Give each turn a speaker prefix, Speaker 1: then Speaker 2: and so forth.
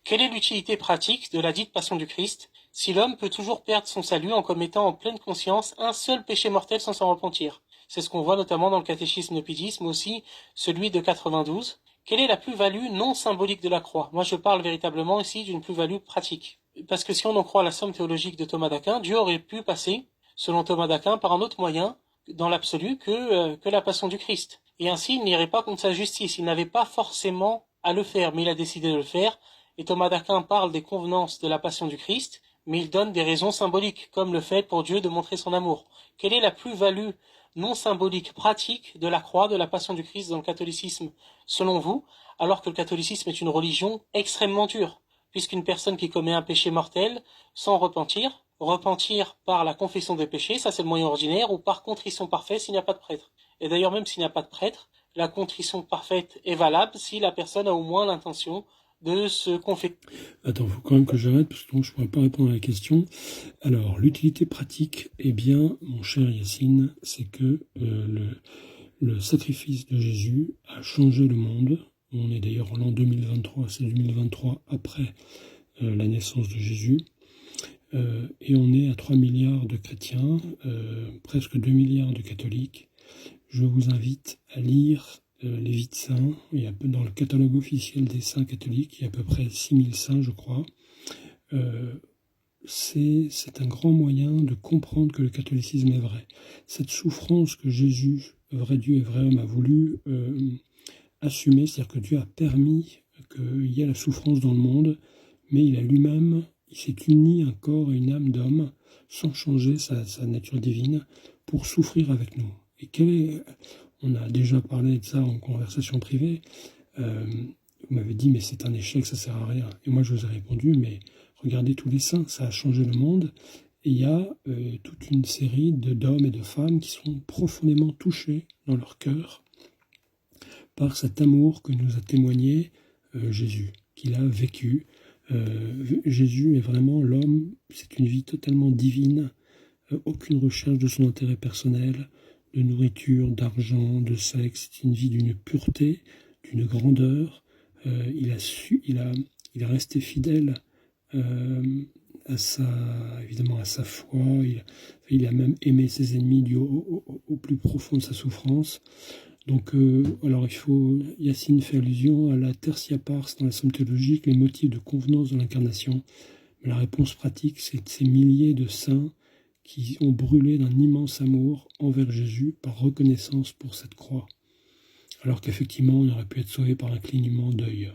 Speaker 1: Quelle est l'utilité pratique de la dite passion du Christ, si l'homme peut toujours perdre son salut en commettant en pleine conscience un seul péché mortel sans s'en repentir? C'est ce qu'on voit notamment dans le catéchisme de Pidis, mais aussi celui de 92. Quelle est la plus-value non symbolique de la croix? Moi, je parle véritablement ici d'une plus-value pratique. Parce que si on en croit la somme théologique de Thomas d'Aquin, Dieu aurait pu passer, selon Thomas d'Aquin, par un autre moyen, dans l'absolu, que la passion du Christ. Et ainsi, il n'irait pas contre sa justice. Il n'avait pas forcément à le faire, mais il a décidé de le faire. Et Thomas d'Aquin parle des convenances de la passion du Christ, mais il donne des raisons symboliques, comme le fait pour Dieu de montrer son amour. Quelle est la plus-value non symbolique, pratique de la croix, de la passion du Christ dans le catholicisme, selon vous, alors que le catholicisme est une religion extrêmement dure, puisqu'une personne qui commet un péché mortel, sans repentir par la confession des péchés, ça c'est le moyen ordinaire, ou par contrition parfaite s'il n'y a pas de prêtre. Et d'ailleurs, même s'il n'y a pas de prêtre, la contrition parfaite est valable si la personne a au moins l'intention de se confesser.
Speaker 2: Attends, il faut quand même que j'arrête parce que je ne pourrais pas répondre à la question. Alors, l'utilité pratique, eh bien, mon cher Yacine, c'est que le sacrifice de Jésus a changé le monde. On est d'ailleurs en l'an 2023, c'est 2023 après la naissance de Jésus. Et on est à 3 milliards de chrétiens, presque 2 milliards de catholiques. Je vous invite à lire les vies de saints. Il y a dans le catalogue officiel des saints catholiques, il y a à peu près 6000 saints, je crois. C'est un grand moyen de comprendre que le catholicisme est vrai. Cette souffrance que Jésus, vrai Dieu et vrai homme, a voulu assumer, c'est-à-dire que Dieu a permis qu'il y ait la souffrance dans le monde, mais il a lui-même, il s'est uni un corps et une âme d'homme, sans changer sa nature divine, pour souffrir avec nous. Et on a déjà parlé de ça en conversation privée, vous m'avez dit, mais c'est un échec, ça sert à rien. Et moi, je vous ai répondu, mais regardez tous les saints, ça a changé le monde. Et il y a toute une série d'hommes et de femmes qui sont profondément touchés dans leur cœur par cet amour que nous a témoigné Jésus, qu'il a vécu. Jésus est vraiment l'homme, c'est une vie totalement divine, aucune recherche de son intérêt personnel, de nourriture, d'argent, de sexe. C'est une vie d'une pureté, d'une grandeur. Il est resté fidèle évidemment à sa foi. Il a même aimé ses ennemis au plus profond de sa souffrance. Donc, alors Yacine fait allusion à la tertia pars dans la somme théologique, les motifs de convenance de l'incarnation. Mais la réponse pratique, c'est de ces milliers de saints qui ont brûlé d'un immense amour envers Jésus par reconnaissance pour cette croix. Alors qu'effectivement, on aurait pu être sauvé par un clignement d'œil.